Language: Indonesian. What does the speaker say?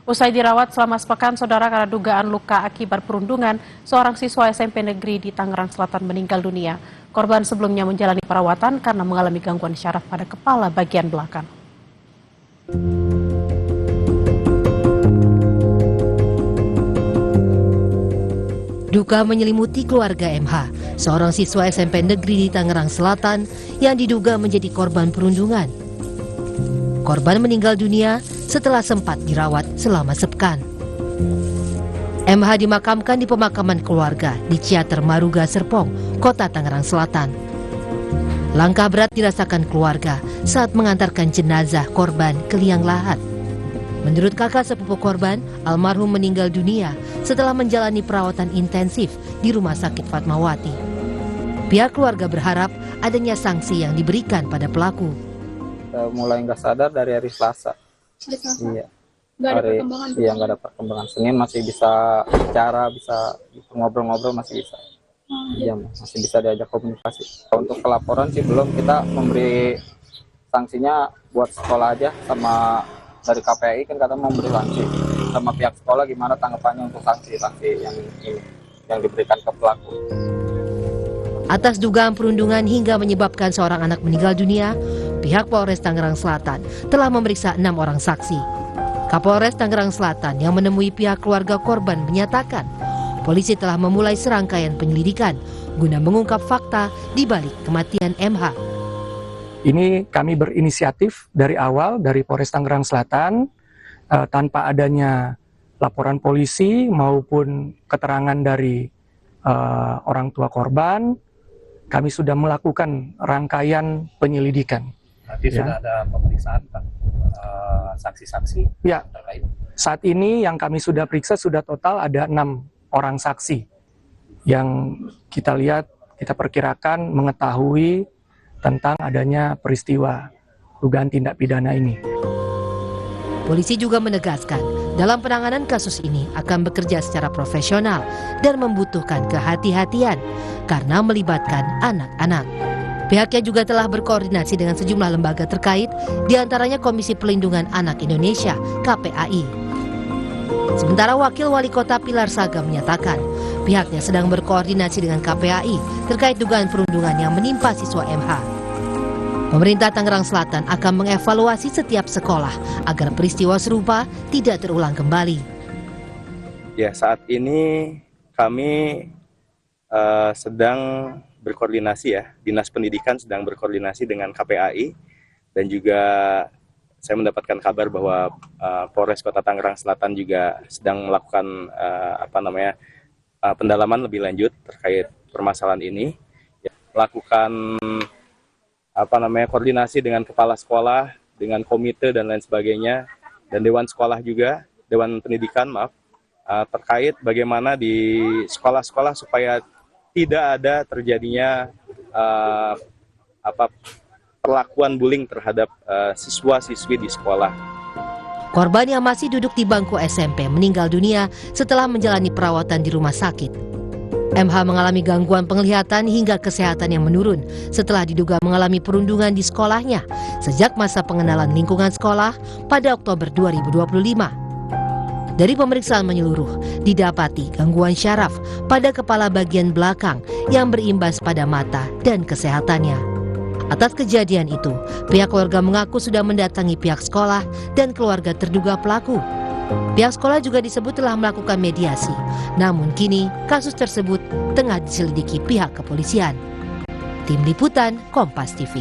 Usai dirawat selama sepekan, saudara, karena dugaan luka akibat perundungan, seorang siswa SMP negeri di Tangerang Selatan meninggal dunia. Korban sebelumnya menjalani perawatan karena mengalami gangguan syaraf pada kepala bagian belakang. Duka menyelimuti keluarga MH, seorang siswa SMP negeri di Tangerang Selatan yang diduga menjadi korban perundungan. Korban meninggal dunia setelah sempat dirawat selama sepekan. MH dimakamkan di pemakaman keluarga di Ciater Maruga Serpong, Kota Tangerang Selatan. Langkah berat dirasakan keluarga saat mengantarkan jenazah korban ke liang lahat. Menurut kakak sepupu korban, almarhum meninggal dunia setelah menjalani perawatan intensif di Rumah Sakit Fatmawati. Pihak keluarga berharap adanya sanksi yang diberikan pada pelaku. Mulai nggak sadar dari hari Selasa. Iya. Nggak ada perkembangan. Iya, nggak ada perkembangan. Senin masih bisa bicara, bisa ngobrol-ngobrol, masih bisa. Iya, masih bisa diajak komunikasi. Untuk pelaporan sih belum, kita memberi sanksinya buat sekolah aja, sama dari KPI kan kata mau memberi sanksi. Sama pihak sekolah gimana tanggapannya untuk sanksi yang diberikan ke pelaku. Atas dugaan perundungan hingga menyebabkan seorang anak meninggal dunia, pihak Polres Tangerang Selatan telah memeriksa 6 orang saksi. Kapolres Tangerang Selatan yang menemui pihak keluarga korban menyatakan, polisi telah memulai serangkaian penyelidikan guna mengungkap fakta di balik kematian MH. Ini kami berinisiatif dari awal dari Polres Tangerang Selatan tanpa adanya laporan polisi maupun keterangan dari orang tua korban. Kami sudah melakukan rangkaian penyelidikan. Nanti sudah ada pemeriksaan Pak, saksi-saksi ya, terkait. Saat ini yang kami sudah periksa sudah total ada 6 orang saksi yang kita lihat, kita perkirakan mengetahui tentang adanya peristiwa dugaan tindak pidana ini. Polisi juga menegaskan dalam penanganan kasus ini akan bekerja secara profesional dan membutuhkan kehati-hatian karena melibatkan anak-anak. Pihaknya juga telah berkoordinasi dengan sejumlah lembaga terkait, diantaranya Komisi Pelindungan Anak Indonesia (KPAI). Sementara Wakil Wali Kota Pilar Saga menyatakan pihaknya sedang berkoordinasi dengan KPAI terkait dugaan perundungan yang menimpa siswa MH. Pemerintah Tangerang Selatan akan mengevaluasi setiap sekolah agar peristiwa serupa tidak terulang kembali. Ya, saat ini kami sedang berkoordinasi ya, Dinas Pendidikan sedang berkoordinasi dengan KPAI dan juga saya mendapatkan kabar bahwa Polres Kota Tangerang Selatan juga sedang melakukan pendalaman lebih lanjut terkait permasalahan ini, ya, melakukan koordinasi dengan kepala sekolah, dengan komite dan lain sebagainya, dan dewan sekolah juga, dewan pendidikan terkait bagaimana di sekolah-sekolah supaya tidak ada terjadinya perlakuan bullying terhadap siswa-siswi di sekolah. Korban yang masih duduk di bangku SMP meninggal dunia setelah menjalani perawatan di rumah sakit. MH mengalami gangguan penglihatan hingga kesehatan yang menurun setelah diduga mengalami perundungan di sekolahnya sejak masa pengenalan lingkungan sekolah pada Oktober 2025. Dari pemeriksaan menyeluruh, didapati gangguan syaraf pada kepala bagian belakang yang berimbas pada mata dan kesehatannya. Atas kejadian itu, pihak keluarga mengaku sudah mendatangi pihak sekolah dan keluarga terduga pelaku. Pihak sekolah juga disebut telah melakukan mediasi, namun kini kasus tersebut tengah diselidiki pihak kepolisian. Tim Liputan Kompas TV.